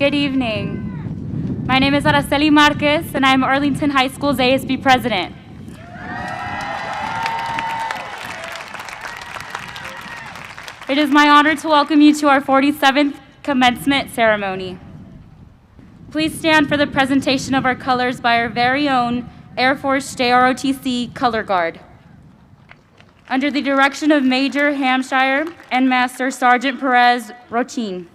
Good evening. My name is Araceli Marquez, and I'm Arlington High School's ASB president. It is my honor to welcome you to our 47th commencement ceremony. Please stand for the presentation of our colors by our very own Air Force JROTC Color Guard. Under the direction of Major Hampshire and Master Sergeant Perez Rochin.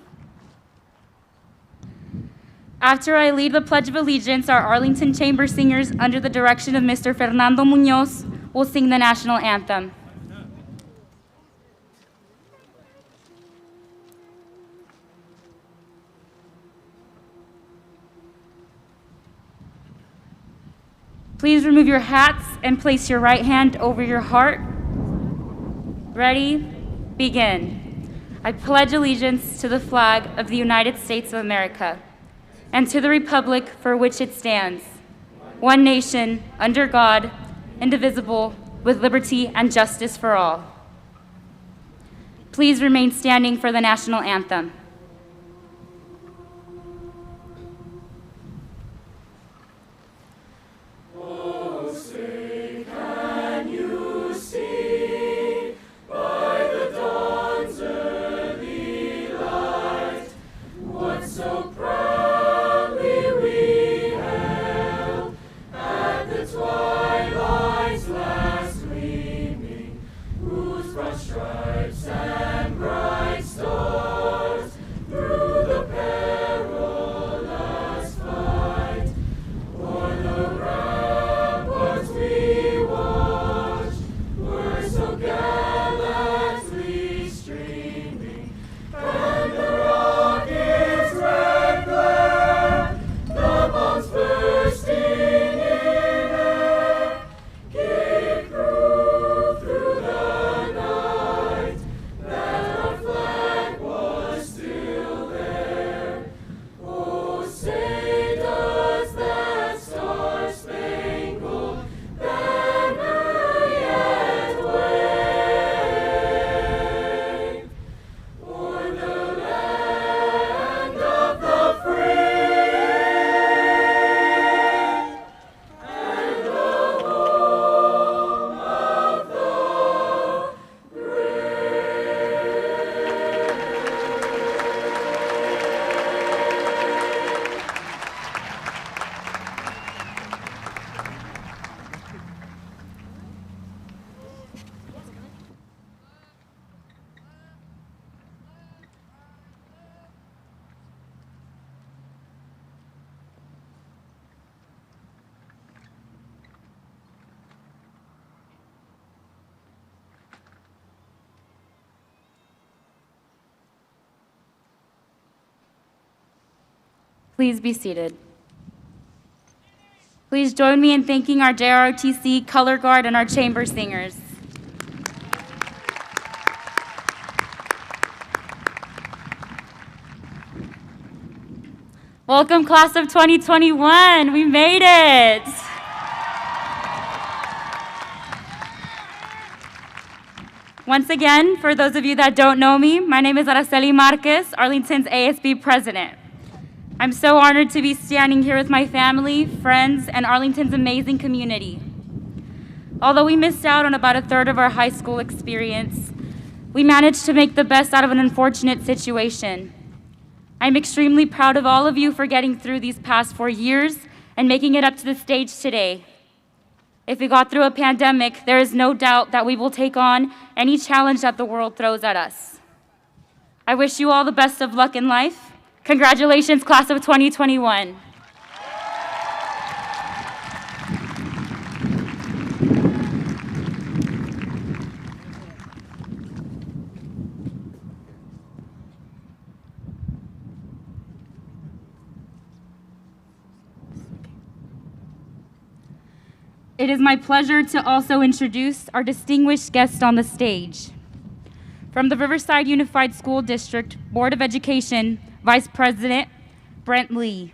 After I lead the Pledge of Allegiance, our Arlington Chamber Singers, under the direction of Mr. Fernando Munoz, will sing the national anthem. Please remove your hats and place your right hand over your heart. Ready? Begin. I pledge allegiance to the flag of the United States of America and to the republic for which it stands, one nation, under God, indivisible, with liberty and justice for all. Please remain standing for the national anthem. Please be seated. Please join me in thanking our JROTC Color Guard and our Chamber Singers. Welcome, class of 2021. We made it. Once again, for those of you that don't know me, my name is Araceli Marquez, Arlington's ASB president. I'm so honored to be standing here with my family, friends, and Arlington's amazing community. Although we missed out on about a third of our high school experience, we managed to make the best out of an unfortunate situation. I'm extremely proud of all of you for getting through these past 4 years and making it up to the stage today. If we got through a pandemic, there is no doubt that we will take on any challenge that the world throws at us. I wish you all the best of luck in life. Congratulations, class of 2021. It is my pleasure to also introduce our distinguished guest on the stage. From the Riverside Unified School District Board of Education, Vice President Brent Lee.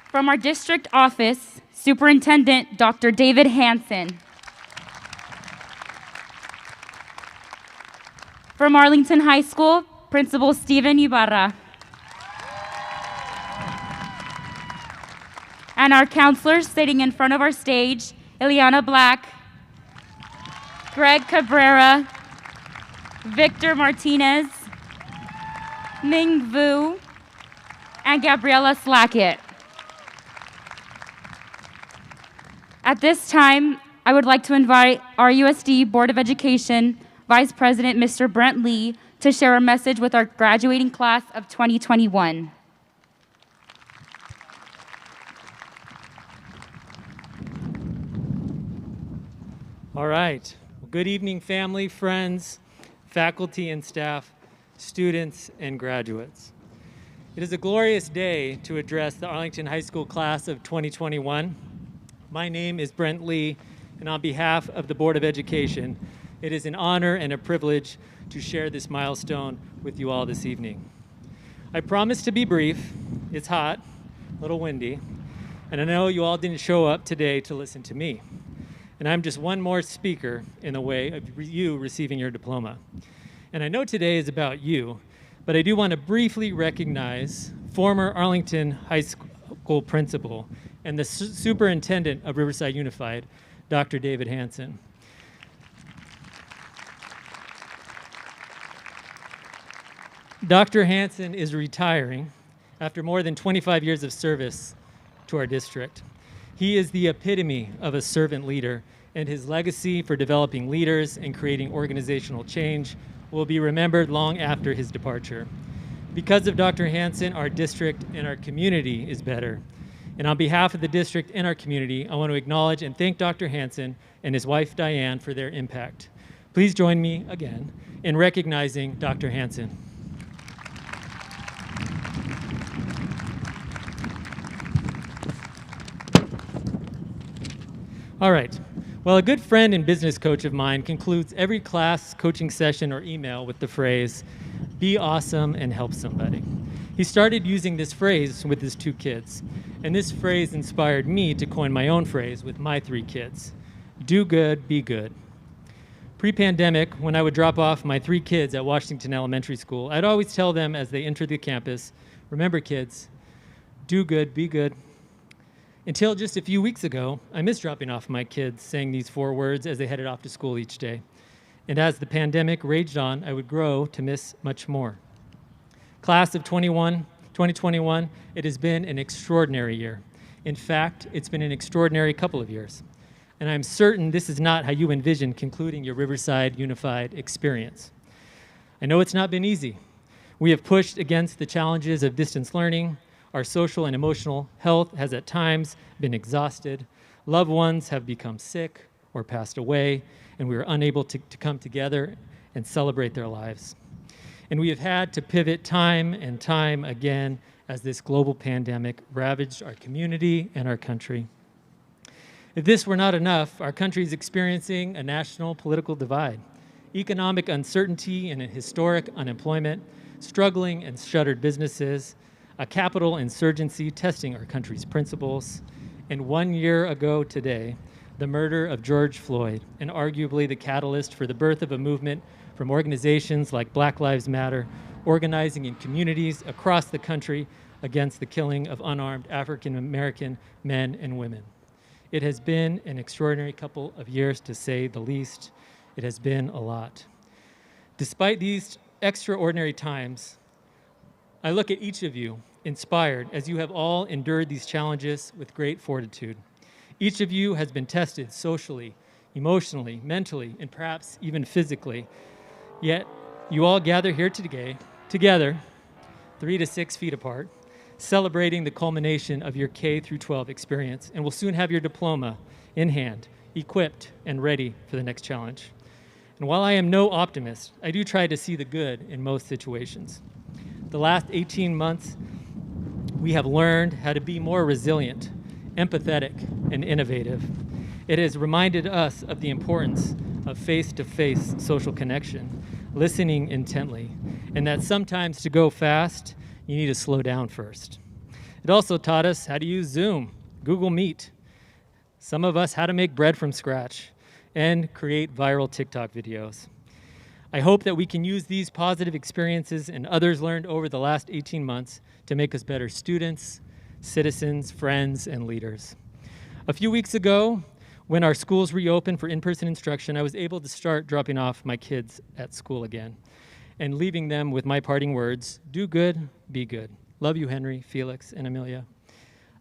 From our district office, Superintendent Dr. David Hansen. From Arlington High School, Principal Steven Ibarra. And our counselors sitting in front of our stage, Ileana Black, Greg Cabrera, Victor Martinez, Ming Vu, and Gabriela Slackett. At this time, I would like to invite our USD Board of Education Vice President, Mr. Brent Lee, to share a message with our graduating class of 2021. All right. Well, good evening, family, friends, faculty and staff, students and graduates. It is a glorious day to address the Arlington High School class of 2021. My name is Brent Lee, and on behalf of the Board of Education, it is an honor and a privilege to share this milestone with you all this evening. I promise to be brief. It's hot, a little windy, and I know you all didn't show up today to listen to me. And I'm just one more speaker in the way of you receiving your diploma. And I know today is about you, but I do want to briefly recognize former Arlington High School principal and the superintendent of Riverside Unified, Dr. David Hansen. Dr. Hansen is retiring after more than 25 years of service to our district. He is the epitome of a servant leader, and his legacy for developing leaders and creating organizational change will be remembered long after his departure. Because of Dr. Hansen, our district and our community is better. And on behalf of the district and our community, I want to acknowledge and thank Dr. Hansen and his wife, Diane, for their impact. Please join me again in recognizing Dr. Hansen. All right. Well, a good friend and business coach of mine concludes every class, coaching session, or email with the phrase, "Be awesome and help somebody." He started using this phrase with his 2 kids, and this phrase inspired me to coin my own phrase with my 3 kids. Do good, be good. Pre-pandemic, when I would drop off my 3 kids at Washington Elementary School, I'd always tell them as they entered the campus, remember kids, do good, be good. Until just a few weeks ago, I missed dropping off my kids saying these 4 words as they headed off to school each day. And as the pandemic raged on, I would grow to miss much more. Class of 2021, it has been an extraordinary year. In fact, it's been an extraordinary couple of years. And I'm certain this is not how you envision concluding your Riverside Unified experience. I know it's not been easy. We have pushed against the challenges of distance learning. Our social and emotional health has at times been exhausted. Loved ones have become sick or passed away, and we are unable to come together and celebrate their lives. And we have had to pivot time and time again as this global pandemic ravaged our community and our country. If this were not enough, our country is experiencing a national political divide, economic uncertainty and a historic unemployment, struggling and shuttered businesses, a capital insurgency testing our country's principles, and 1 year ago today, the murder of George Floyd, and arguably the catalyst for the birth of a movement from organizations like Black Lives Matter, organizing in communities across the country against the killing of unarmed African American men and women. It has been an extraordinary couple of years, to say the least. It has been a lot. Despite these extraordinary times, I look at each of you inspired as you have all endured these challenges with great fortitude. Each of you has been tested socially, emotionally, mentally, and perhaps even physically. Yet, you all gather here today, together, 3 to 6 feet apart, celebrating the culmination of your K through 12 experience, and will soon have your diploma in hand, equipped and ready for the next challenge. And while I am no optimist, I do try to see the good in most situations. The last 18 months, we have learned how to be more resilient, empathetic, and innovative. It has reminded us of the importance of face-to-face social connection, listening intently, and that sometimes to go fast, you need to slow down first. It also taught us how to use Zoom, Google Meet, some of us how to make bread from scratch, and create viral TikTok videos. I hope that we can use these positive experiences and others learned over the last 18 months to make us better students, citizens, friends, and leaders. A few weeks ago, when our schools reopened for in-person instruction, I was able to start dropping off my kids at school again and leaving them with my parting words, do good, be good. Love you, Henry, Felix, and Amelia.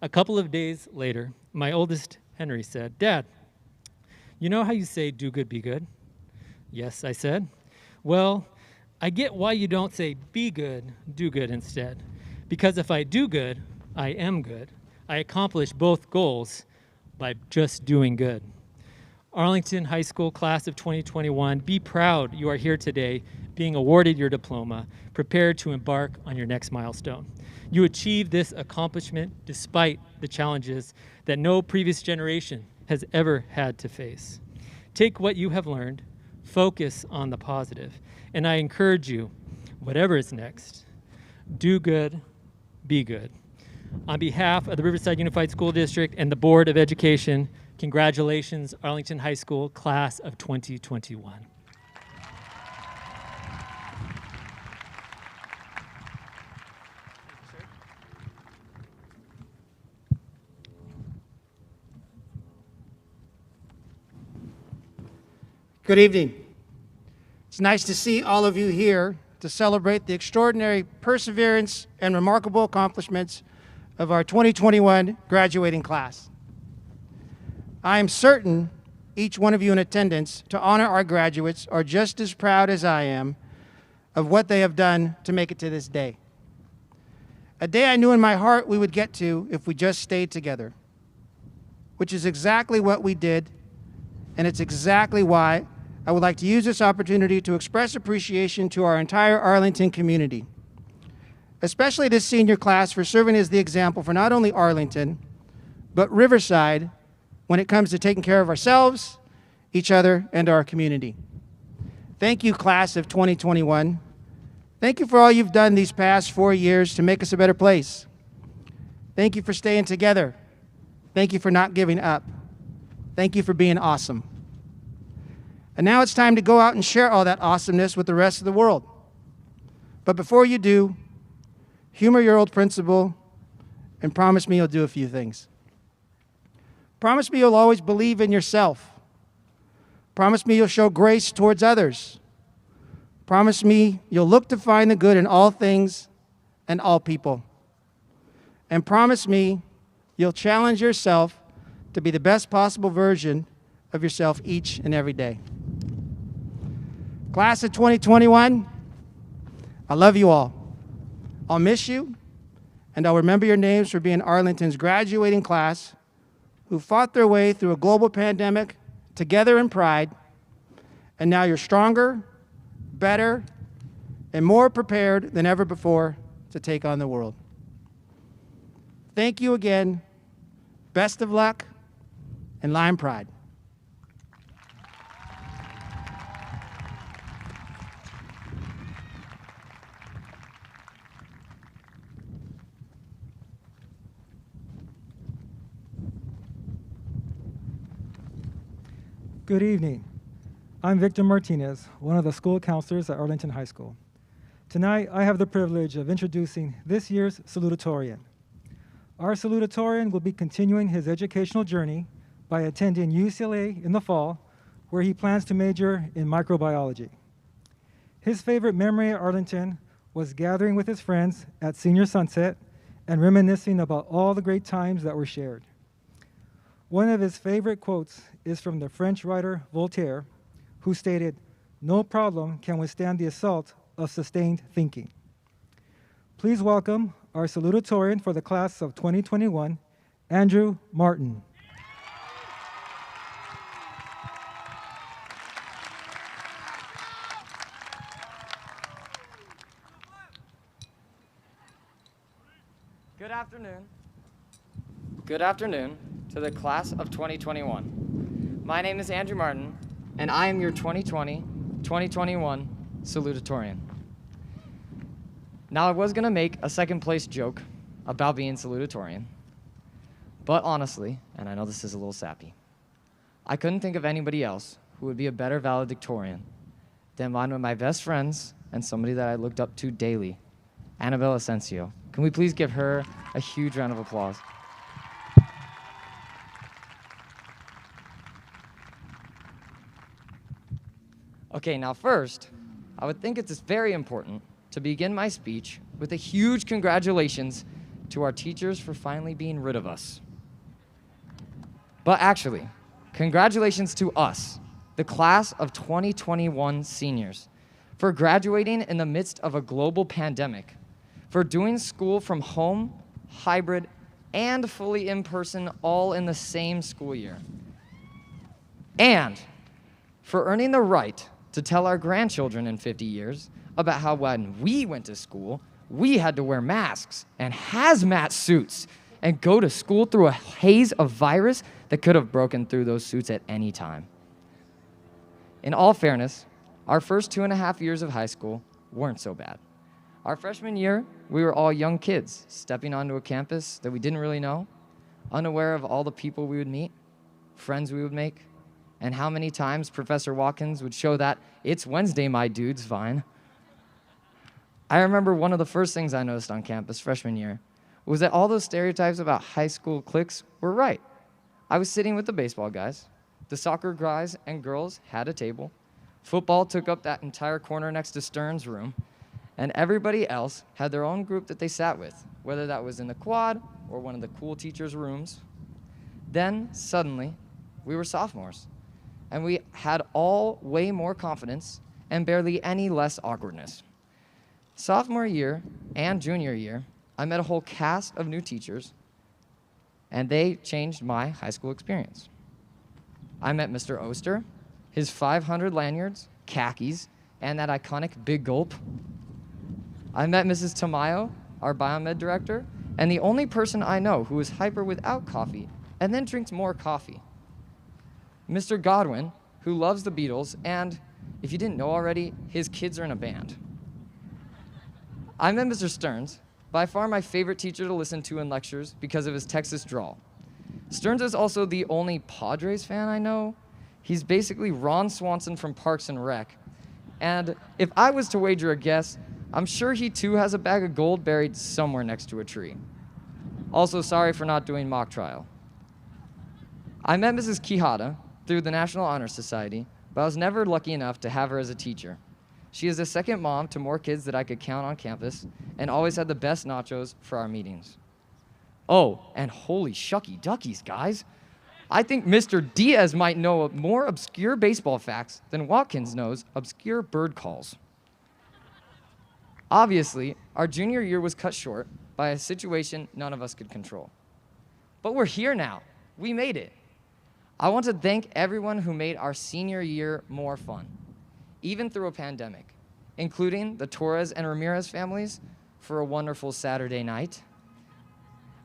A couple of days later, my oldest, Henry, said, Dad, you know how you say do good, be good? Yes, I said. Well, I get why you don't say be good, do good instead. Because if I do good, I am good. I accomplish both goals by just doing good. Arlington High School class of 2021, be proud you are here today, being awarded your diploma, prepared to embark on your next milestone. You achieved this accomplishment despite the challenges that no previous generation has ever had to face. Take what you have learned, focus on the positive, and I encourage you, whatever is next, do good, be good. On behalf of the Riverside Unified School District and the Board of Education, congratulations, Arlington High School class of 2021. Good evening. It's nice to see all of you here to celebrate the extraordinary perseverance and remarkable accomplishments of our 2021 graduating class. I am certain each one of you in attendance to honor our graduates are just as proud as I am of what they have done to make it to this day. A day I knew in my heart we would get to if we just stayed together, which is exactly what we did, and it's exactly why I would like to use this opportunity to express appreciation to our entire Arlington community, especially this senior class for serving as the example for not only Arlington, but Riverside when it comes to taking care of ourselves, each other, and our community. Thank you, class of 2021. Thank you for all you've done these past 4 years to make us a better place. Thank you for staying together. Thank you for not giving up. Thank you for being awesome. And now it's time to go out and share all that awesomeness with the rest of the world. But before you do, humor your old principal and promise me you'll do a few things. Promise me you'll always believe in yourself. Promise me you'll show grace towards others. Promise me you'll look to find the good in all things and all people. And promise me you'll challenge yourself to be the best possible version of yourself each and every day. Class of 2021, I love you all. I'll miss you, and I'll remember your names for being Arlington's graduating class who fought their way through a global pandemic together in pride, and now you're stronger, better, and more prepared than ever before to take on the world. Thank you again. Best of luck, and Lime Pride. Good evening. I'm Victor Martinez, one of the school counselors at Arlington High School. Tonight, I have the privilege of introducing this year's Salutatorian. Our Salutatorian will be continuing his educational journey by attending UCLA in the fall, where he plans to major in microbiology. His favorite memory at Arlington was gathering with his friends at Senior Sunset and reminiscing about all the great times that were shared. One of his favorite quotes is from the French writer Voltaire, who stated, "No problem can withstand the assault of sustained thinking." Please welcome our salutatorian for the class of 2021, Andrew Martin. Good afternoon. Good afternoon to the class of 2021. My name is Andrew Martin, and I am your 2020-2021 salutatorian. Now, I was gonna make a second place joke about being salutatorian, but honestly, and I know this is a little sappy, I couldn't think of anybody else who would be a better valedictorian then one of my best friends and somebody that I looked up to daily, Annabelle Asensio. Can we please give her a huge round of applause? Okay, now first, I would think it's very important to begin my speech with a huge congratulations to our teachers for finally being rid of us. But actually, congratulations to us, the class of 2021 seniors, for graduating in the midst of a global pandemic, for doing school from home, hybrid, and fully in person all in the same school year, and for earning the right to tell our grandchildren in 50 years about how when we went to school, we had to wear masks and hazmat suits and go to school through a haze of virus that could have broken through those suits at any time. In all fairness, our first 2.5 years of high school weren't so bad. Our freshman year, we were all young kids stepping onto a campus that we didn't really know, unaware of all the people we would meet, friends we would make, and how many times Professor Watkins would show that "It's Wednesday, my dudes" vine. I remember one of the first things I noticed on campus freshman year was that all those stereotypes about high school cliques were right. I was sitting with the baseball guys, the soccer guys and girls had a table, football took up that entire corner next to Stern's room, and everybody else had their own group that they sat with, whether that was in the quad or one of the cool teachers' rooms. Then, suddenly, we were sophomores, and we had all way more confidence and barely any less awkwardness. Sophomore year and junior year, I met a whole cast of new teachers, and they changed my high school experience. I met Mr. Oster, his 500 lanyards, khakis, and that iconic big gulp. I met Mrs. Tamayo, our biomed director, and the only person I know who is hyper without coffee and then drinks more coffee. Mr. Godwin, who loves the Beatles, and if you didn't know already, his kids are in a band. I met Mr. Stearns, by far my favorite teacher to listen to in lectures because of his Texas drawl. Stearns is also the only Padres fan I know. He's basically Ron Swanson from Parks and Rec. And if I was to wager a guess, I'm sure he too has a bag of gold buried somewhere next to a tree. Also, sorry for not doing mock trial. I met Mrs. Quijada through the National Honor Society, but I was never lucky enough to have her as a teacher. She is a second mom to more kids that I could count on campus and always had the best nachos for our meetings. Oh, and holy shucky duckies, guys. I think Mr. Diaz might know more obscure baseball facts than Watkins knows obscure bird calls. Obviously, our junior year was cut short by a situation none of us could control. But we're here now. We made it. I want to thank everyone who made our senior year more fun, even through a pandemic, including the Torres and Ramirez families for a wonderful Saturday night,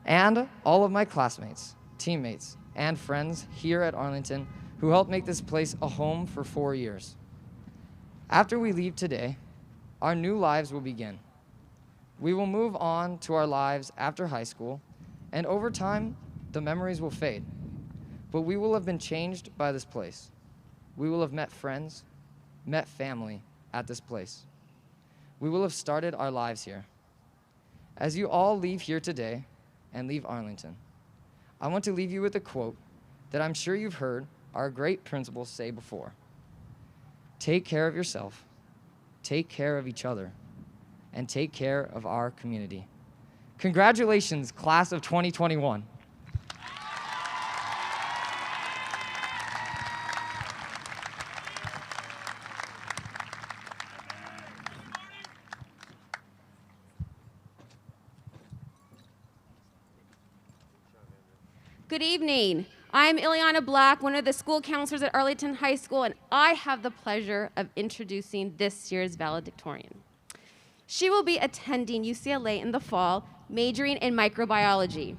and all of my classmates, teammates, and friends here at Arlington who helped make this place a home for 4 years. After we leave today, our new lives will begin. We will move on to our lives after high school, and over time, the memories will fade. But we will have been changed by this place. We will have met friends, met family at this place. We will have started our lives here. As you all leave here today and leave Arlington, I want to leave you with a quote that I'm sure you've heard our great principals say before. Take care of yourself, take care of each other, and take care of our community. Congratulations, class of 2021. Good evening. I'm Ileana Black, one of the school counselors at Arlington High School, and I have the pleasure of introducing this year's valedictorian. She will be attending UCLA in the fall, majoring in microbiology.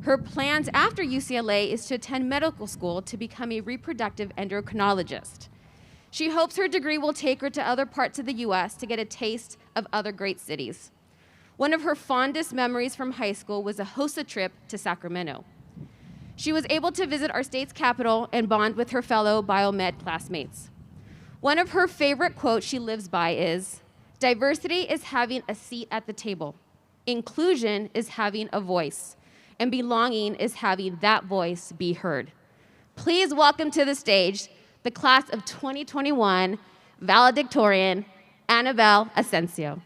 Her plans after UCLA is to attend medical school to become a reproductive endocrinologist. She hopes her degree will take her to other parts of the U.S. to get a taste of other great cities. One of her fondest memories from high school was a HOSA trip to Sacramento. She was able to visit our state's capital and bond with her fellow biomed classmates. One of her favorite quotes she lives by is, "Diversity is having a seat at the table. Inclusion is having a voice. And belonging is having that voice be heard." Please welcome to the stage the class of 2021 valedictorian, Annabelle Asensio.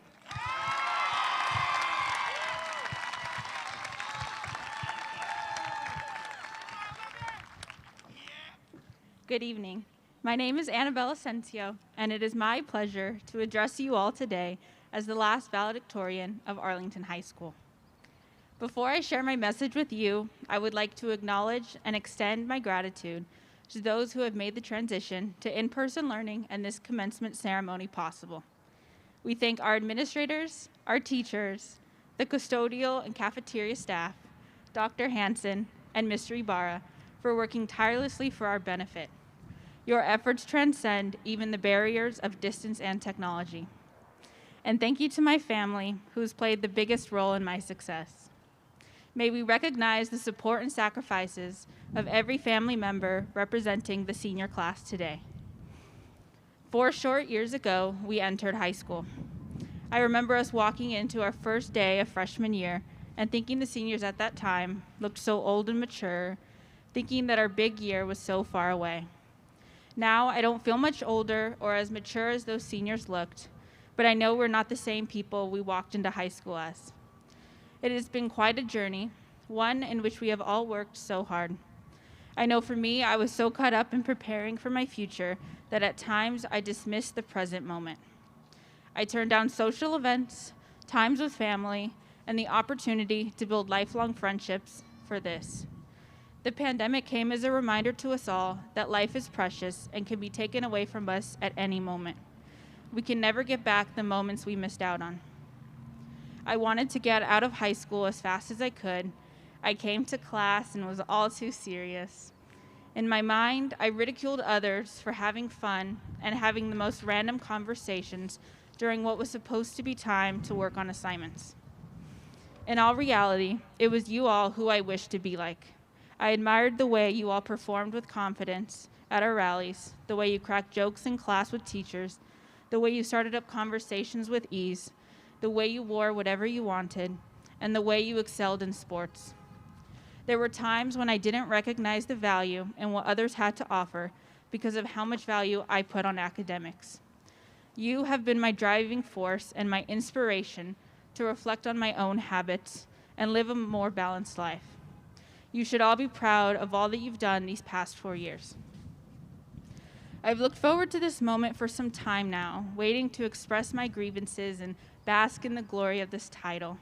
Good evening. My name is Annabelle Asensio, and it is my pleasure to address you all today as the last valedictorian of Arlington High School. Before I share my message with you, I would like to acknowledge and extend my gratitude to those who have made the transition to in-person learning and this commencement ceremony possible. We thank our administrators, our teachers, the custodial and cafeteria staff, Dr. Hansen, and Mr. Ibarra for working tirelessly for our benefit. Your efforts transcend even the barriers of distance and technology. And thank you to my family, who's played the biggest role in my success. May we recognize the support and sacrifices of every family member representing the senior class today. 4 short years ago, we entered high school. I remember us walking into our first day of freshman year and thinking the seniors at that time looked so old and mature, thinking that our big year was so far away. Now, I don't feel much older or as mature as those seniors looked, but I know we're not the same people we walked into high school as. It has been quite a journey, one in which we have all worked so hard. I know for me, I was so caught up in preparing for my future that at times I dismissed the present moment. I turned down social events, times with family, and the opportunity to build lifelong friendships for this. The pandemic came as a reminder to us all that life is precious and can be taken away from us at any moment. We can never get back the moments we missed out on. I wanted to get out of high school as fast as I could. I came to class and was all too serious. In my mind, I ridiculed others for having fun and having the most random conversations during what was supposed to be time to work on assignments. In all reality, it was you all who I wished to be like. I admired the way you all performed with confidence at our rallies, the way you cracked jokes in class with teachers, the way you started up conversations with ease, the way you wore whatever you wanted, and the way you excelled in sports. There were times when I didn't recognize the value in what others had to offer because of how much value I put on academics. You have been my driving force and my inspiration to reflect on my own habits and live a more balanced life. You should all be proud of all that you've done these past 4 years. I've looked forward to this moment for some time now, waiting to express my grievances and bask in the glory of this title.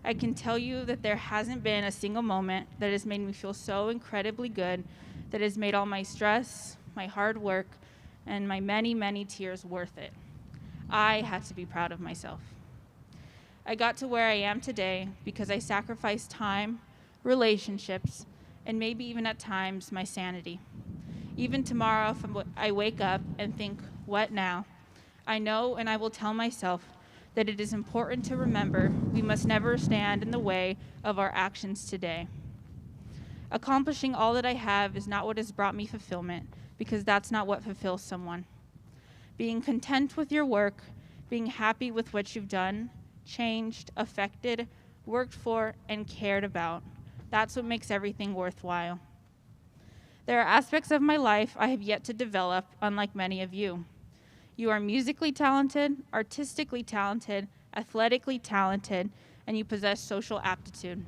I can tell you that there hasn't been a single moment that has made me feel so incredibly good that has made all my stress, my hard work, and my many, many tears worth it. I had to be proud of myself. I got to where I am today because I sacrificed time, relationships, and maybe even at times my sanity. Even tomorrow, if I wake up and think, what now? I know and I will tell myself that it is important to remember we must never stand in the way of our actions today. Accomplishing all that I have is not what has brought me fulfillment, because that's not what fulfills someone. Being content with your work, being happy with what you've done, changed, affected, worked for, and cared about, that's what makes everything worthwhile. There are aspects of my life I have yet to develop, unlike many of you. You are musically talented, artistically talented, athletically talented, and you possess social aptitude.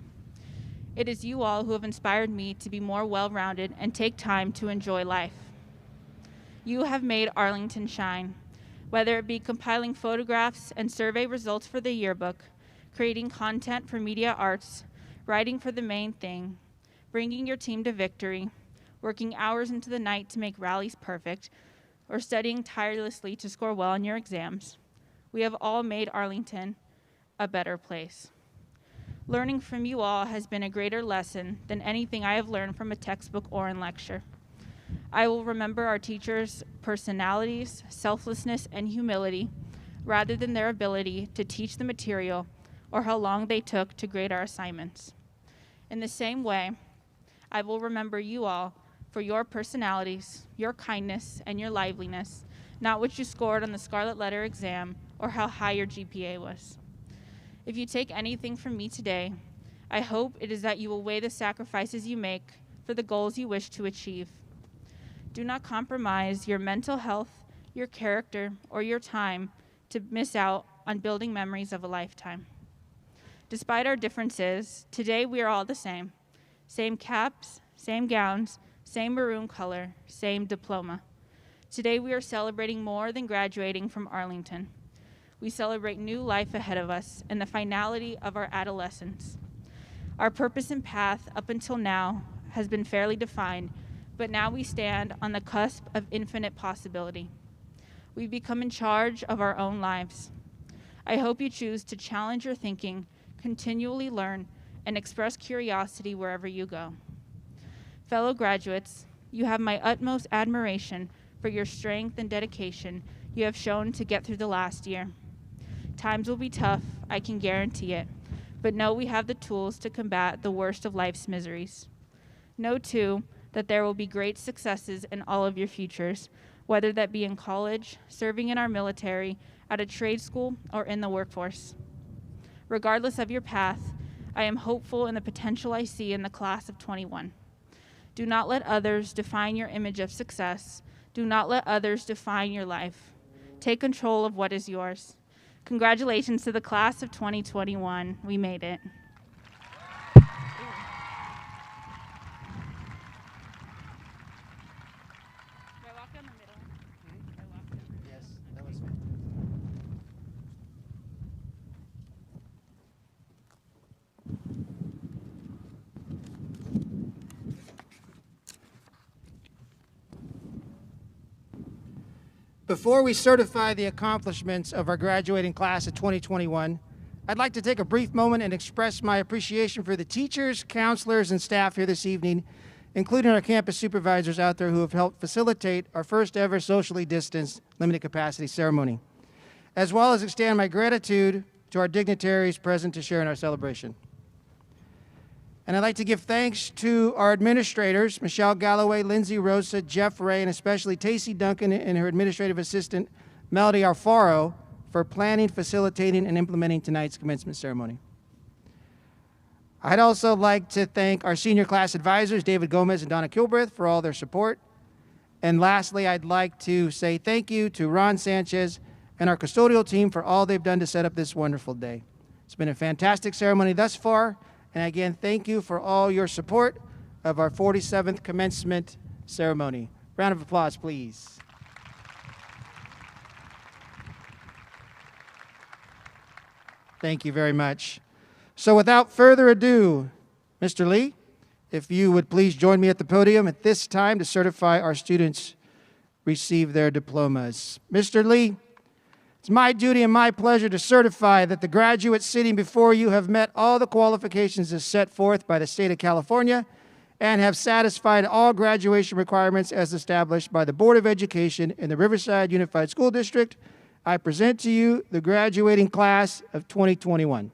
It is you all who have inspired me to be more well-rounded and take time to enjoy life. You have made Arlington shine, whether it be compiling photographs and survey results for the yearbook, creating content for media arts, writing for the main thing, bringing your team to victory, working hours into the night to make rallies perfect, or studying tirelessly to score well on your exams. We have all made Arlington a better place. Learning from you all has been a greater lesson than anything I have learned from a textbook or in lecture. I will remember our teachers' personalities, selflessness, and humility, rather than their ability to teach the material or how long they took to grade our assignments. In the same way, I will remember you all for your personalities, your kindness, and your liveliness, not what you scored on the Scarlet Letter exam or how high your GPA was. If you take anything from me today, I hope it is that you will weigh the sacrifices you make for the goals you wish to achieve. Do not compromise your mental health, your character, or your time to miss out on building memories of a lifetime. Despite our differences, today we are all the same. Same caps, same gowns, same maroon color, same diploma. Today we are celebrating more than graduating from Arlington. We celebrate new life ahead of us and the finality of our adolescence. Our purpose and path up until now has been fairly defined, but now we stand on the cusp of infinite possibility. We've become in charge of our own lives. I hope you choose to challenge your thinking, continually learn, and express curiosity wherever you go. Fellow graduates, you have my utmost admiration for your strength and dedication you have shown to get through the last year. Times will be tough, I can guarantee it, but know we have the tools to combat the worst of life's miseries. Know, too, that there will be great successes in all of your futures, whether that be in college, serving in our military, at a trade school, or in the workforce. Regardless of your path, I am hopeful in the potential I see in the class of 21. Do not let others define your image of success. Do not let others define your life. Take control of what is yours. Congratulations to the class of 2021. We made it. Yes, that was fantastic. Before we certify the accomplishments of our graduating class of 2021, I'd like to take a brief moment and express my appreciation for the teachers, counselors, and staff here this evening, including our campus supervisors out there who have helped facilitate our first ever socially distanced limited capacity ceremony, as well as extend my gratitude to our dignitaries present to share in our celebration. And I'd like to give thanks to our administrators, Michelle Galloway, Lindsay Rosa, Jeff Ray, and especially Tacey Duncan and her administrative assistant, Melody Alfaro, for planning, facilitating, and implementing tonight's commencement ceremony. I'd also like to thank our senior class advisors, David Gomez and Donna Kilbreth, for all their support. And lastly, I'd like to say thank you to Ron Sanchez and our custodial team for all they've done to set up this wonderful day. It's been a fantastic ceremony thus far. And again, thank you for all your support of our 47th commencement ceremony. Round of applause, please. Thank you very much. So without further ado, Mr. Lee, if you would please join me at the podium at this time to certify our students receive their diplomas. Mr. Lee, it's my duty and my pleasure to certify that the graduates sitting before you have met all the qualifications as set forth by the state of California and have satisfied all graduation requirements as established by the Board of Education in the Riverside Unified School District. I present to you the graduating class of 2021.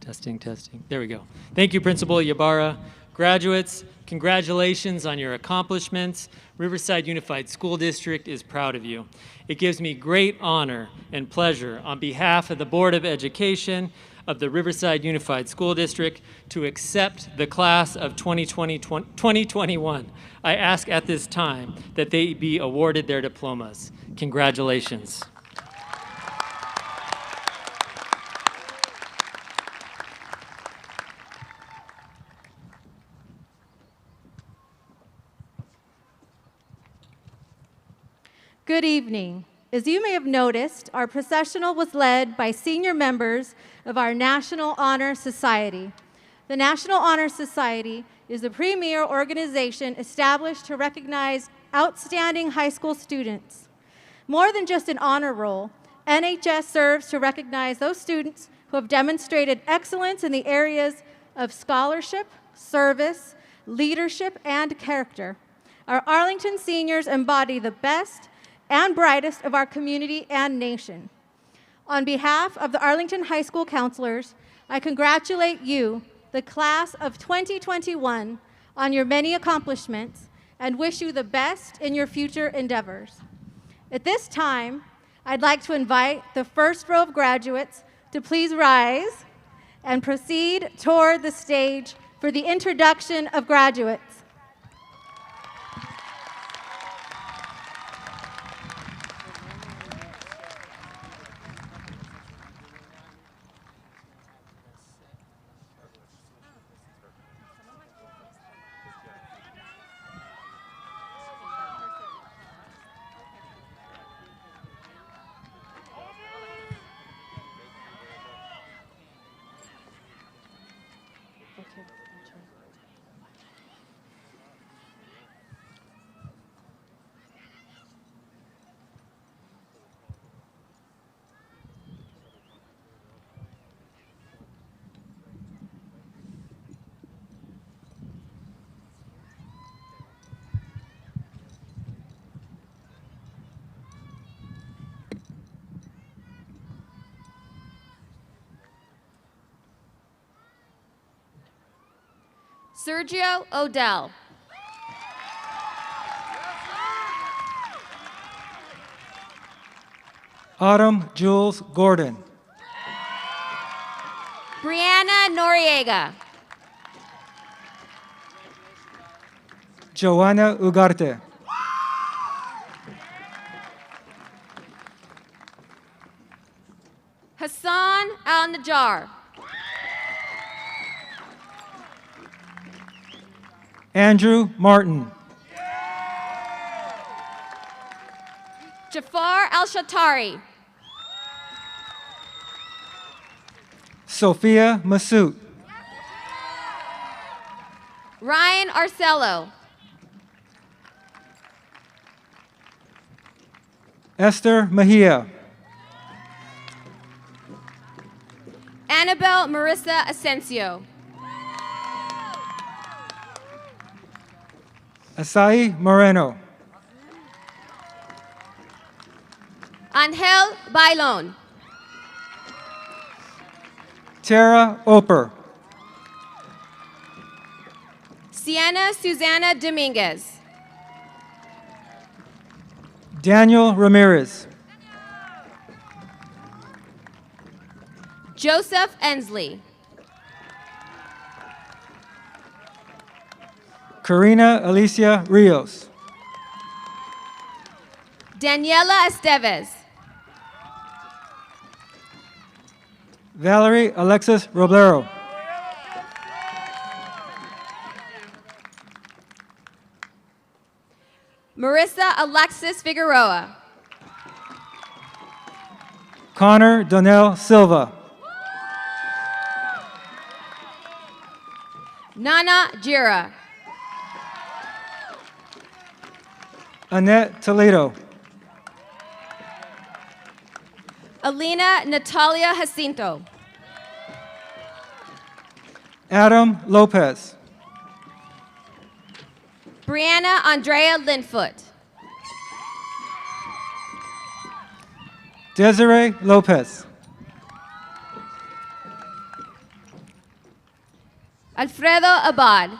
Testing, testing. There we go. Thank you, Principal Ybarra. Graduates, congratulations on your accomplishments. Riverside Unified School District is proud of you. It gives me great honor and pleasure on behalf of the Board of Education of the Riverside Unified School District to accept the class of 2021. I ask at this time that they be awarded their diplomas. Congratulations. Good evening. As you may have noticed, our processional was led by senior members of our National Honor Society. The National Honor Society is the premier organization established to recognize outstanding high school students. More than just an honor roll, NHS serves to recognize those students who have demonstrated excellence in the areas of scholarship, service, leadership, and character. Our Arlington seniors embody the best and brightest of our community and nation. On behalf of the Arlington High School counselors, I congratulate you, the class of 2021, on your many accomplishments and wish you the best in your future endeavors. At this time, I'd like to invite the first row of graduates to please rise and proceed toward the stage for the introduction of graduates. Sergio Odell. Autumn Jules Gordon. Brianna Noriega. Joanna Ugarte. Hassan Al-Najjar. Andrew Martin. Jafar Al-Shatari. Sophia Massoud. Ryan Arcello. Esther Mejia. Annabelle Marissa Asensio. Asai Moreno. Angel Bailon. Tara Oper. Sienna Susanna Dominguez. Daniel Ramirez. Joseph Ensley. Karina Alicia Rios. Daniela Esteves. Valerie Alexis Roblero. Marissa Alexis Figueroa. Connor Donnell Silva. Nana Jira. Annette Toledo. Alina Natalia Jacinto. Adam Lopez. Brianna Andrea Linfoot. Desiree Lopez. Alfredo Abad.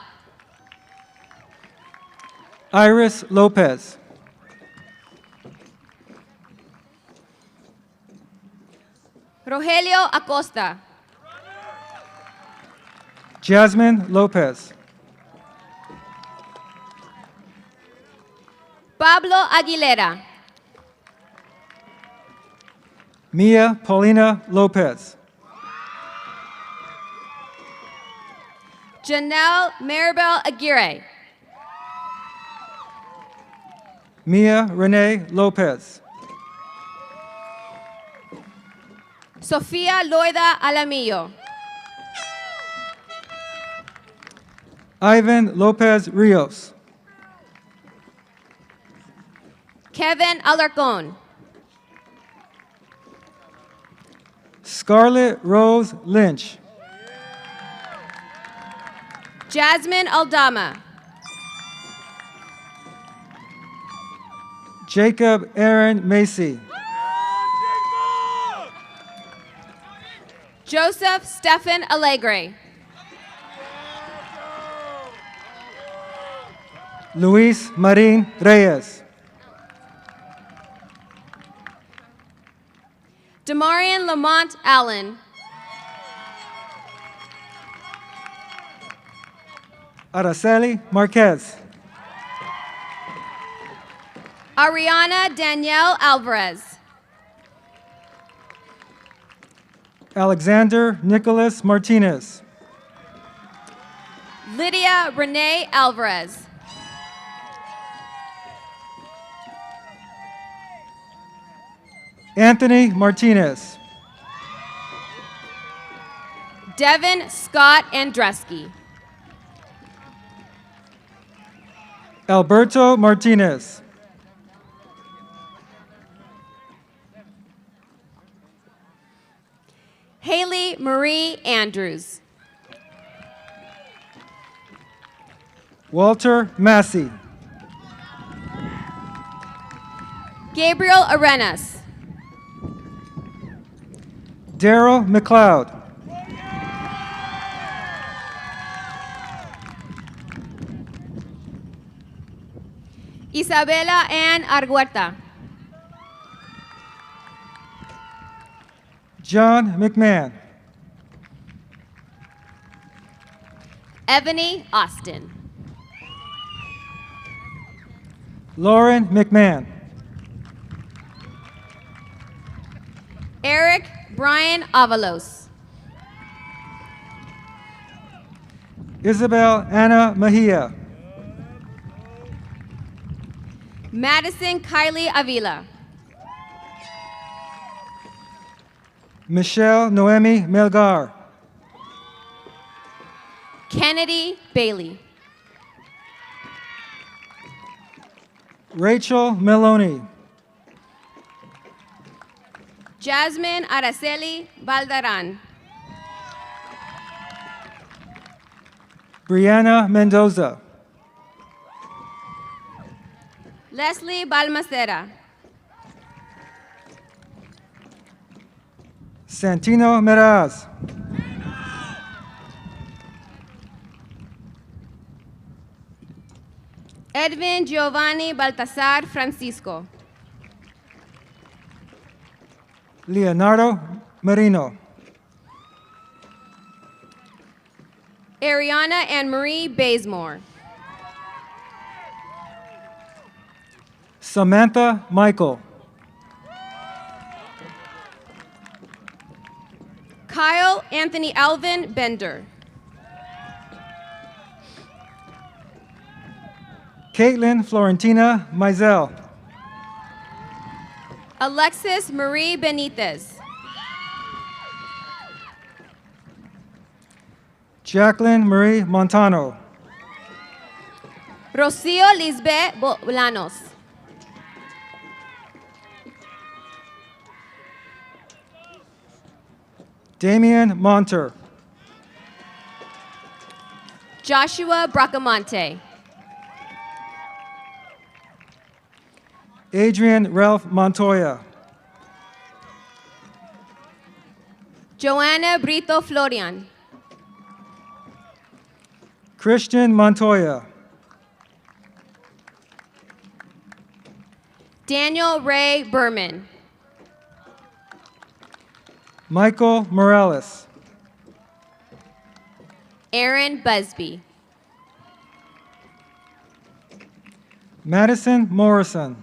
Iris Lopez. Rogelio Acosta. Jasmine Lopez. Pablo Aguilera. Mia Paulina Lopez. Janelle Maribel Aguirre. Mia Renee Lopez. Sofia Loida Alamillo. Ivan Lopez Rios. Kevin Alarcon. Scarlett Rose Lynch. Jasmine Aldama. Jacob Aaron Macy. Joseph Stephan Allegre. Luis Marin Reyes. Demarion Lamont Allen. Araceli Marquez. Ariana Danielle Alvarez. Alexander Nicholas Martinez. Lydia Renee Alvarez. Anthony Martinez. Devin Scott Andreski. Alberto Martinez. Haley Marie Andrews. Walter Massey. Gabriel Arenas. Daryl McLeod. Isabela Ann Argueta. John McMahon. Ebony Austin. Lauren McMahon. Eric Brian Avalos. Isabel Anna Mejia. Madison Kylie Avila. Michelle Noemi Melgar. Kennedy Bailey. Rachel Meloni. Jasmine Araceli Valderan. Brianna Mendoza. Leslie Balmacera. Santino Meraz. Edwin Giovanni Baltasar Francisco. Leonardo Marino. Ariana Anne Marie Bazemore. Samantha Michael. Kyle Anthony Alvin Bender. Caitlin Florentina Mizell. Alexis Marie Benitez. Jacqueline Marie Montano. Rocio Lisbeth Bolanos. Damian Monter. Joshua Bracamonte. Adrian Ralph Montoya. Joanna Brito Florian. Christian Montoya. Daniel Ray Berman. Michael Morales. Aaron Busby. Madison Morrison.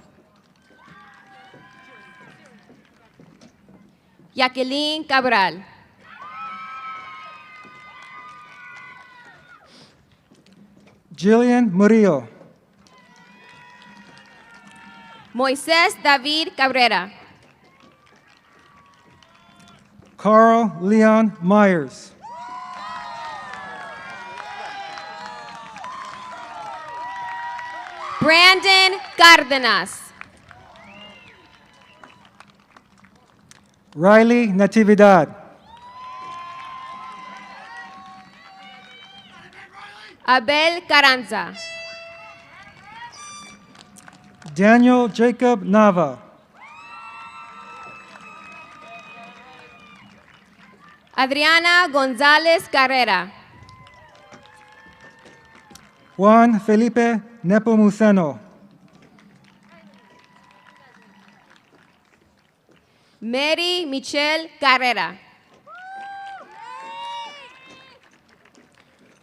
Jacqueline Cabral. Jillian Murillo. Moises David Cabrera. Carl Leon Myers. Brandon Cardenas. Riley Natividad. Abel Carranza. Daniel Jacob Nava. Adriana Gonzalez Carrera. Juan Felipe Nepomuceno. Mary Michelle Carrera.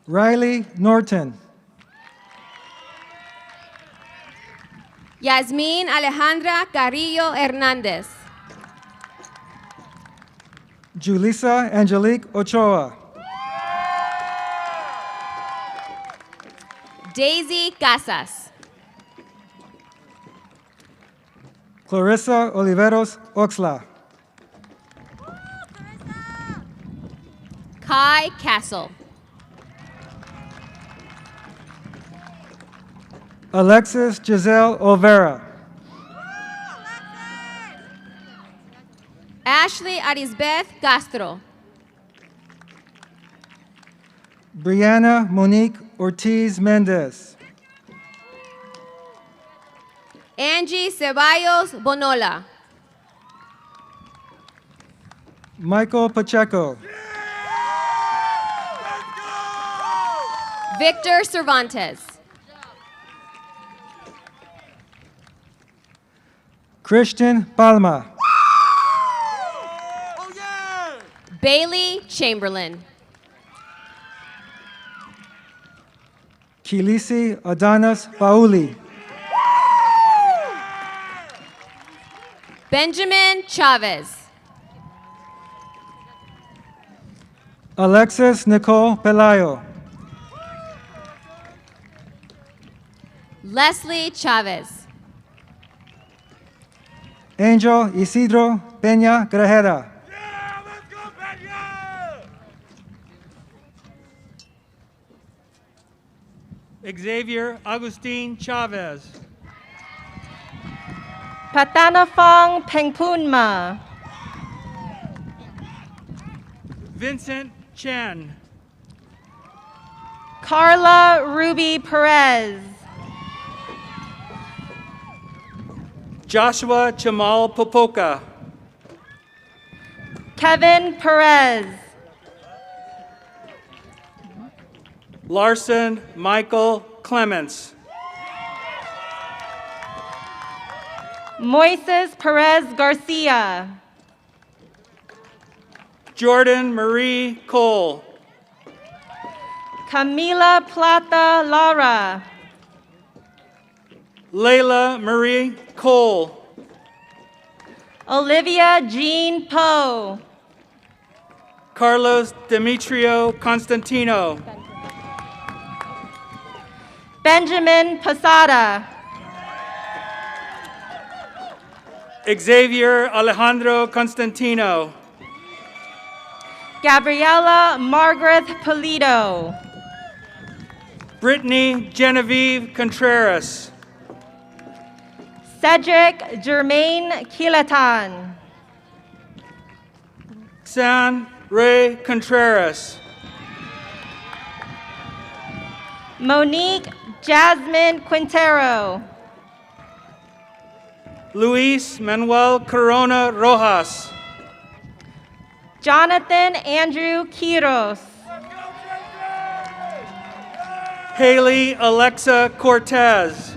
Riley Norton. Yasmin Alejandra Carrillo Hernández. Julissa Angelique Ochoa. Daisy Casas. Clarissa Oliveros Oxla. Kai Castle. Alexis Giselle Olvera. Ashley Arisbeth Castro. Brianna Monique Ortiz Mendez. Angie Ceballos Bonola. Michael Pacheco. Victor Cervantes. Christian Palma. Bailey Chamberlain. Kilisi Adonis Pauli. Benjamin Chavez. Alexis Nicole Pelayo. Leslie Chavez. Angel Isidro Peña Grajeda. Xavier Agustin Chavez. Patanafong Pengpunma. Vincent Chen. Carla Ruby Perez. Joshua Chamal Popoka. Kevin Perez. Larson Michael Clements. Moises Perez Garcia. Jordan Marie Cole. Camila Plata Lara. Layla Marie Cole. Olivia Jean Poe. Carlos Demetrio Constantino. Benjamin Posada. Xavier Alejandro Constantino. Gabriela Margaret Polito. Brittany Genevieve Contreras. Cedric Germain Quilatan. San Ray Contreras. Monique Jasmine Quintero. Luis Manuel Corona Rojas. Jonathan Andrew Quiros. Haley Alexa Cortez.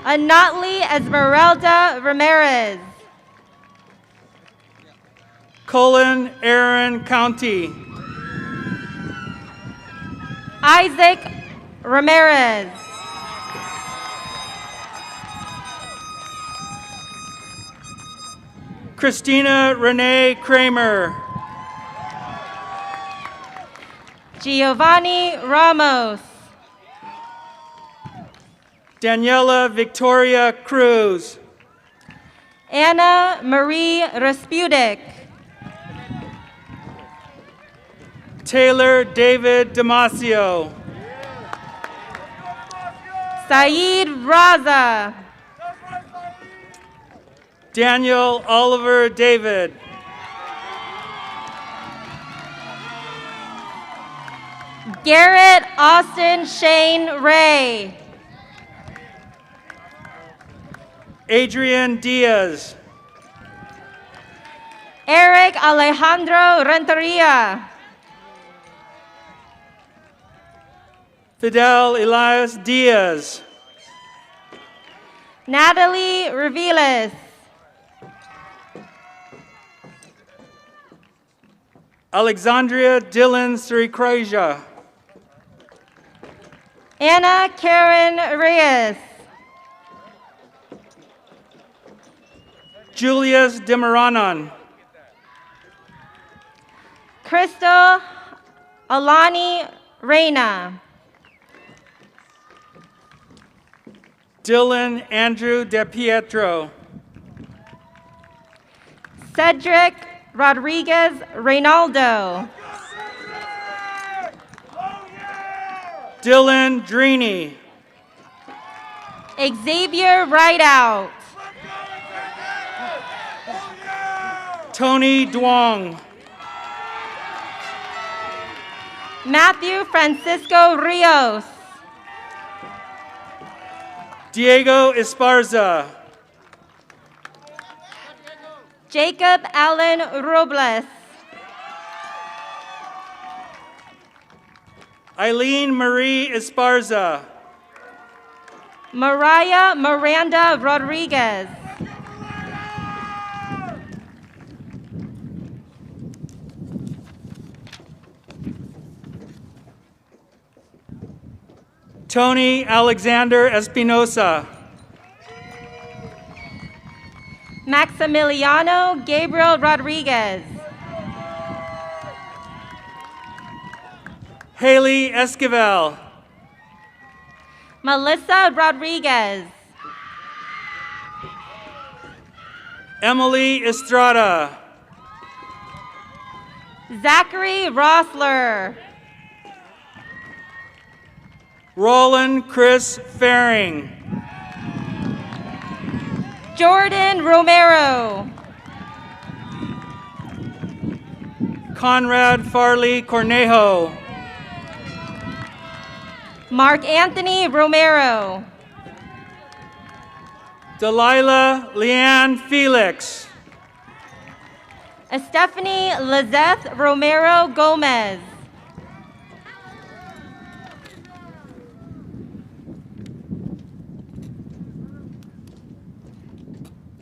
Anatli Esmeralda Ramirez. Cullen Aaron County. Isaac Ramirez. Christina Renee Kramer. Giovanni Ramos. Daniela Victoria Cruz. Anna Marie Raspudik. Taylor David Damasio. Saeed Raza. Daniel Oliver David. Garrett Austin Shane Ray. Adrian Diaz. Eric Alejandro Renteria. Fidel Elias Diaz. Natalie Reveles. Alexandria Dylan Srikraja. Anna Karen Reyes. Julius Demaranan. Crystal Alani Reyna. Dylan Andrew DePietro. Cedric Rodriguez Reynaldo. Dylan Drini. Xavier Rideout. Tony Duong. Matthew Francisco Rios. Diego Esparza. Jacob Allen Robles. Eileen Marie Esparza. Mariah Miranda Rodriguez. Tony Alexander Espinosa. Maximiliano Gabriel Rodriguez. Haley Esquivel. Melissa Rodriguez. Emily Estrada. Zachary Rossler. Roland Chris Faring. Jordan Romero. Conrad Farley Cornejo. Mark Anthony Romero. Delilah Leanne Felix. Stephanie Lizeth Romero Gomez.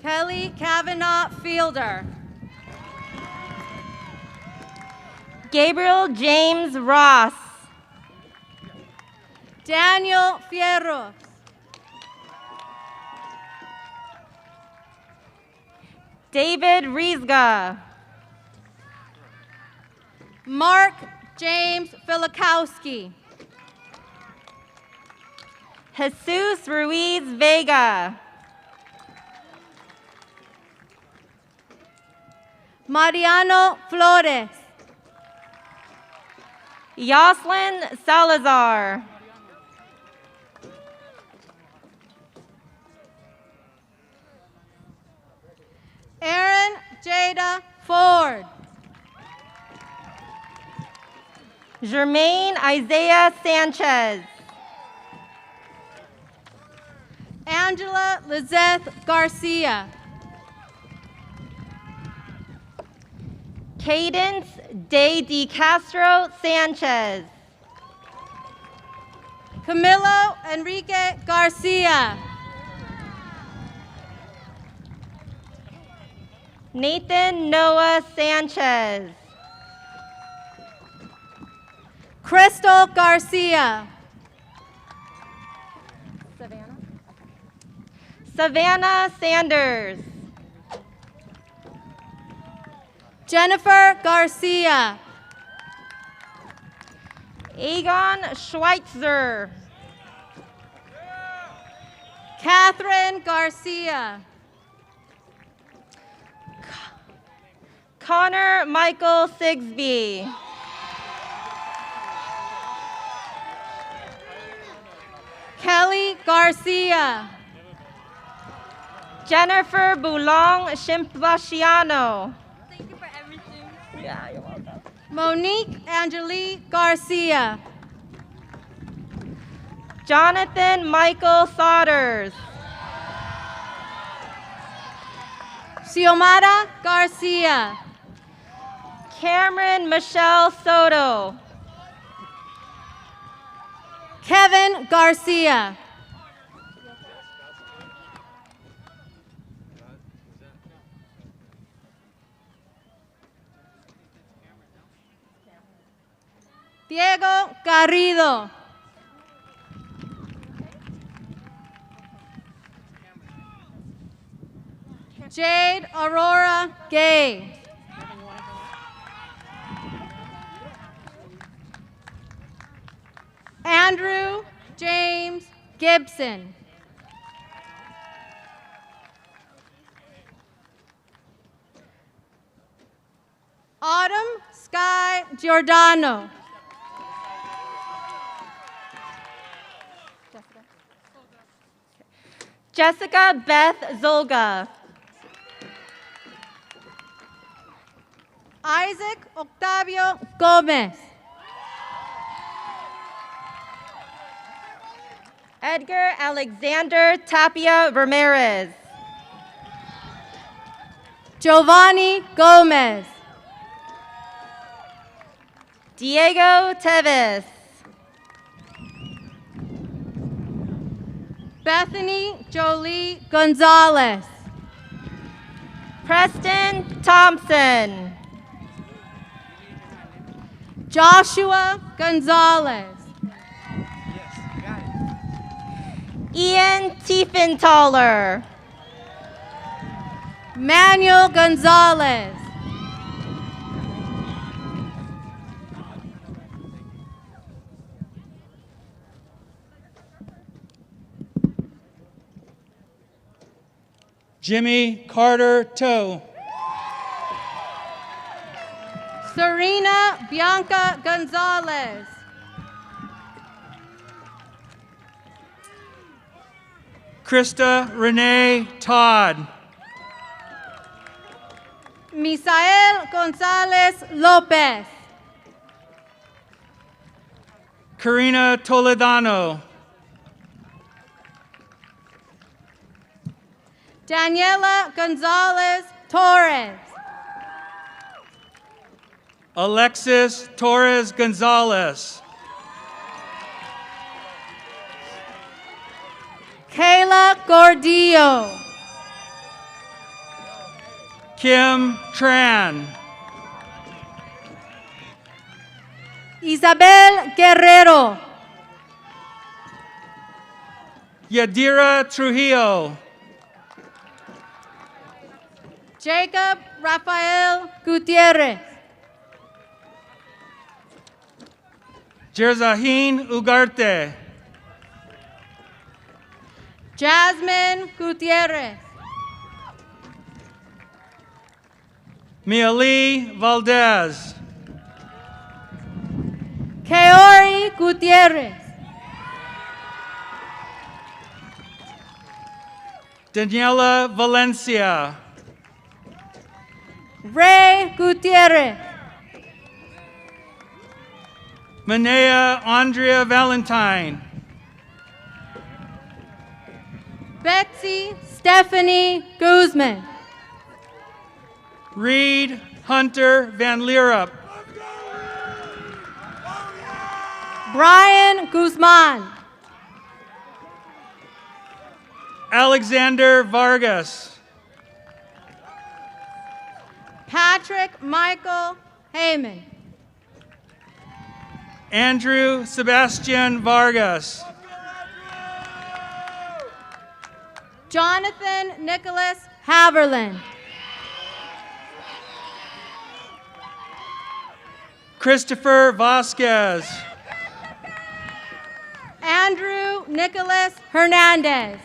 Kelly Kavanaugh Fielder. Gabriel James Ross. Daniel Fierro. David Riesga. Mark James Filikowski. Jesus Ruiz Vega. Mariano Flores. Yoslin Salazar. Aaron Jada Ford. Jermaine Isaiah Sanchez. Angela Lizeth Garcia. Cadence De Castro Sanchez. Camilo Enrique Garcia. Nathan Noah Sanchez. Crystal Garcia. Savannah Sanders. Jennifer Garcia. Egon Schweitzer. Catherine Garcia. Connor Michael Sigsby. Kelly Garcia. Jennifer Boulong Shimplashiano. Thank you for everything. Yeah, you're welcome. Monique Angelique Garcia. Jonathan Michael Sodders. Xiomara Garcia. Cameron Michelle Soto. Kevin Garcia. Diego Garrido. Jade Aurora Gay. Andrew James Gibson. Autumn Sky Giordano. Jessica Beth Zolga. Isaac Octavio Gomez. Edgar Alexander Tapia Ramirez. Giovanni Gomez. Diego Teves. Bethany Jolie Gonzalez. Preston Thompson. Joshua Gonzalez. Ian Tiefenthaler. Manuel Gonzalez. Jimmy Carter Toe. Serena Bianca Gonzalez. Krista Renee Todd. Misael Gonzalez Lopez. Karina Toledano. Daniela Gonzalez Torres. Alexis Torres Gonzalez. Kayla Gordillo. Kim Tran. Isabel Guerrero. Yadira Trujillo. Jacob Rafael Gutierrez. Jerzahin Ugarte. Jasmine Gutierrez. Miali Valdez. Keori Gutierrez. Daniela Valencia. Ray Gutierrez. Manea Andrea Valentine. Betsy Stephanie Guzman. Reed Hunter Van Leerup. Brian Guzman. Alexander Vargas. Patrick Michael Heyman. Andrew Sebastian Vargas. Jonathan Nicholas Haverland. Christopher Vasquez. Andrew Nicholas Hernandez.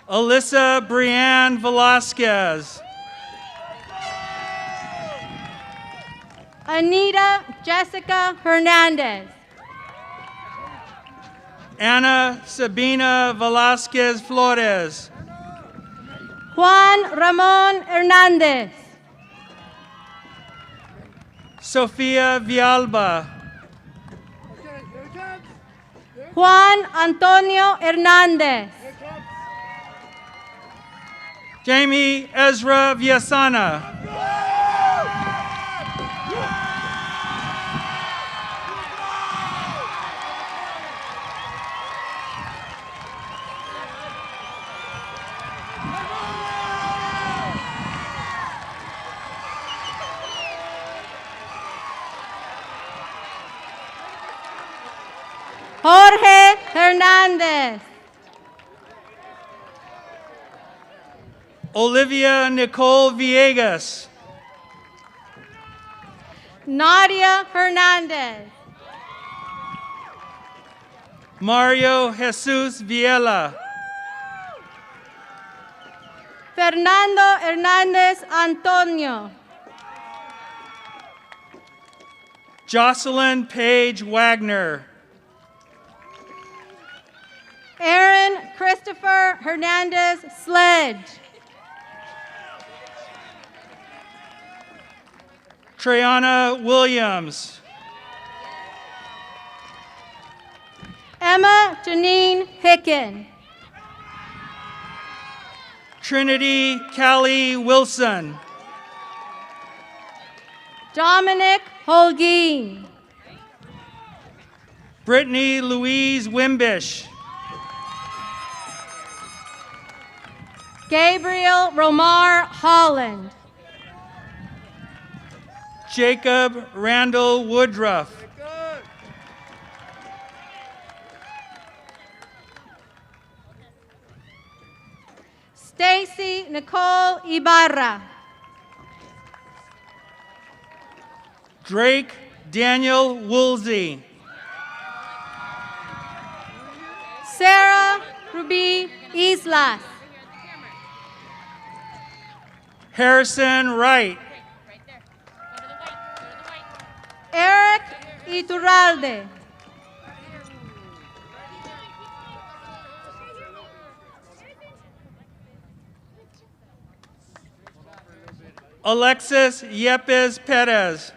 Alyssa Brianne Velasquez. Anita Jessica Hernandez. Ana Sabina Velasquez Flores. Juan Ramon Hernandez. Sofia Vialba. Juan Antonio Hernandez. Jamie Ezra Viasana. Jorge Hernandez. Olivia Nicole Villegas. Nadia Hernandez. Mario Jesus Viela. Fernando Hernandez Antonio. Jocelyn Paige Wagner. Aaron Christopher Hernandez Sledge. Treyana Williams. Emma Janine Hicken. Trinity Callie Wilson. Dominic Holguin. Brittany Louise Wimbish. Gabriel Romar Holland. Jacob Randall Woodruff. Stacy Nicole Ibarra. Drake Daniel Woolsey. Sarah Ruby Islas. Harrison Wright. Eric Iturralde. Alexis Yepes Perez.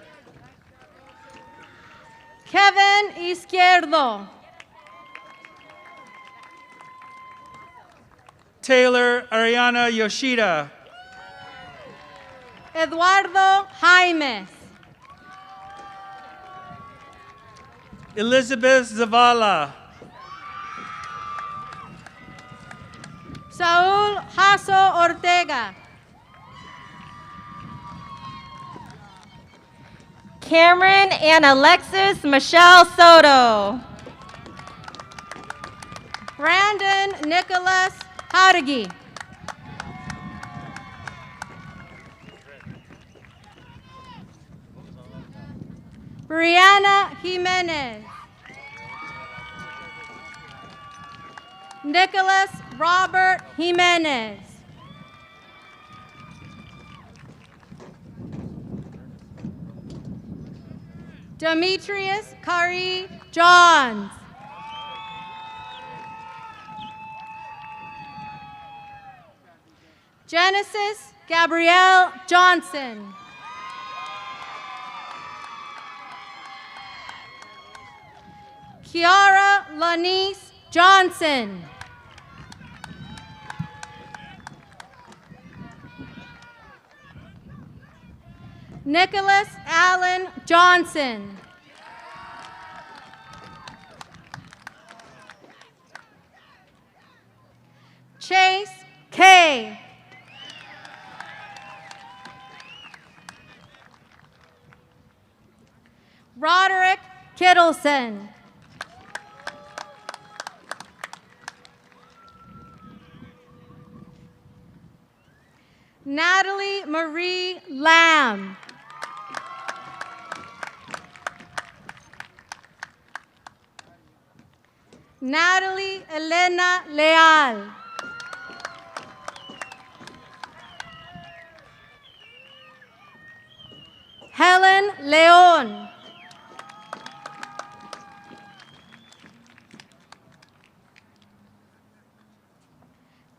Kevin Izquierdo. Taylor Ariana Yoshida. Eduardo Jaimes. Elizabeth Zavala. Saúl Jasso Ortega. Cameron and Alexis Michelle Soto. Brandon Nicholas Harigi. Brianna Jimenez. Nicholas Robert Jimenez. Demetrius Kari Johns. Genesis Gabrielle Johnson. Kiara Lanice Johnson. Nicholas Allen Johnson. Chase K. Roderick Kittleson. Natalie Marie Lamb. Natalie Elena Leal. Helen Leon.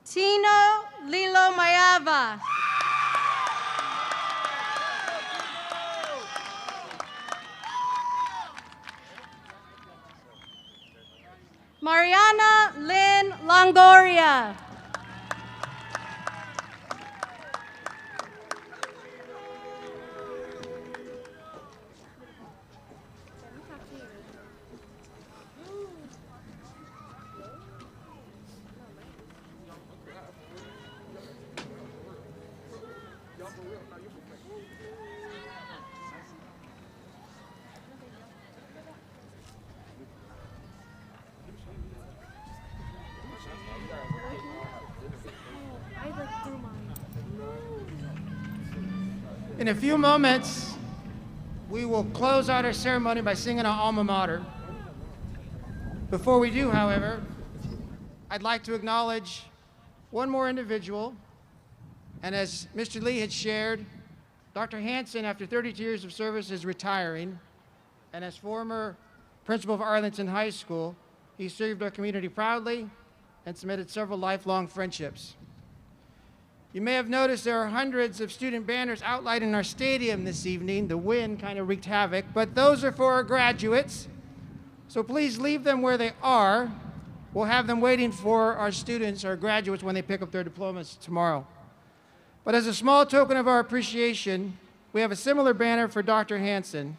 Tino Lilo Mayava. Mariana Lynn Longoria. In a few moments, we will close out our ceremony by singing our alma mater. Before we do, however, I'd like to acknowledge one more individual. And as Mr. Lee had shared, Dr. Hanson, after 32 years of service, is retiring. And as former principal of Arlington High School, he served our community proudly and cemented several lifelong friendships. You may have noticed there are hundreds of student banners outlining our stadium this evening. The wind kind of wreaked havoc, but those are for our graduates. So please leave them where they are. We'll have them waiting for our students, our graduates, when they pick up their diplomas tomorrow. But as a small token of our appreciation, we have a similar banner for Dr. Hanson.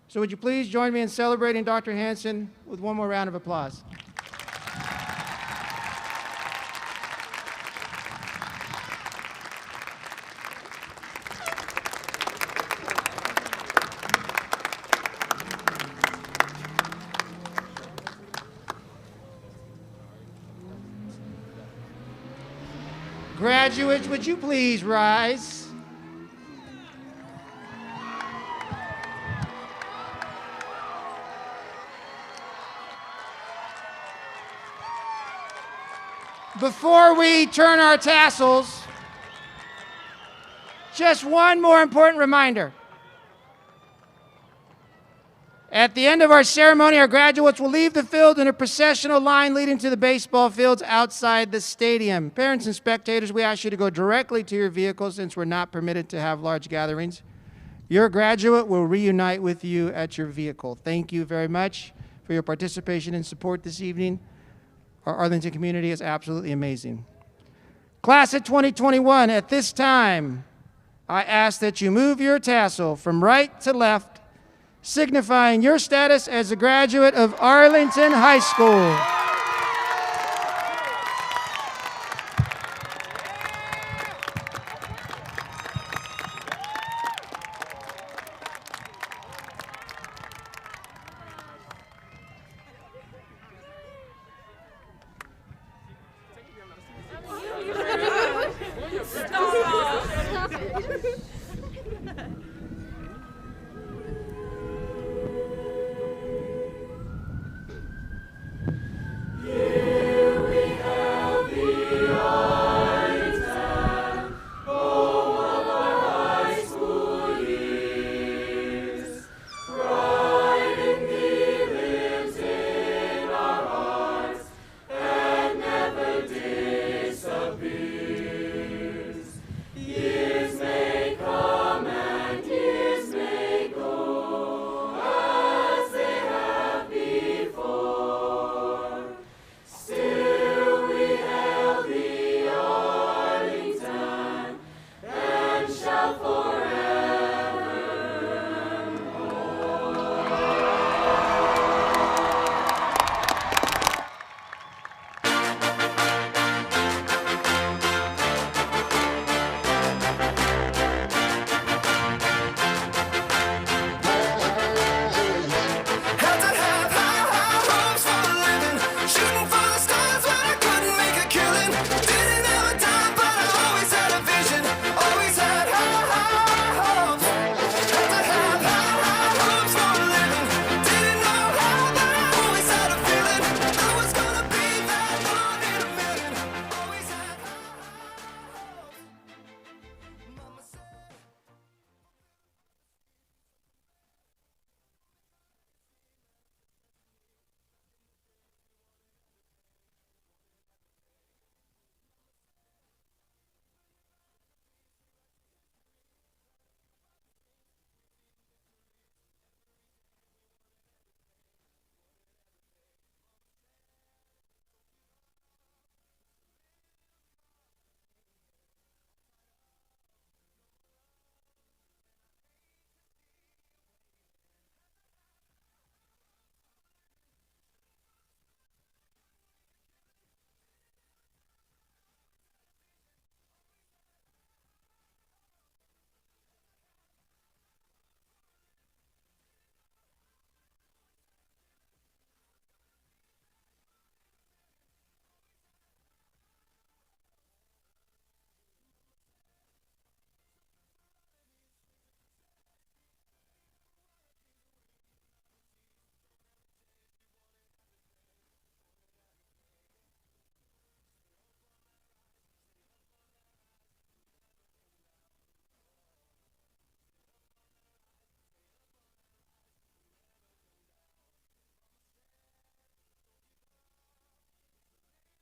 So would you please join me in celebrating Dr. Hanson with one more round of applause. Graduates, would you please rise? Before we turn our tassels, just one more important reminder. At the end of our ceremony, our graduates will leave the field in a processional line leading to the baseball fields outside the stadium. Parents and spectators, we ask you to go directly to your vehicles since we're not permitted to have large gatherings. Your graduate will reunite with you at your vehicle. Thank you very much for your participation and support this evening. Our Arlington community is absolutely amazing. Class of 2021, at this time, I ask that you move your tassel from right to left, signifying your status as a graduate of Arlington High School.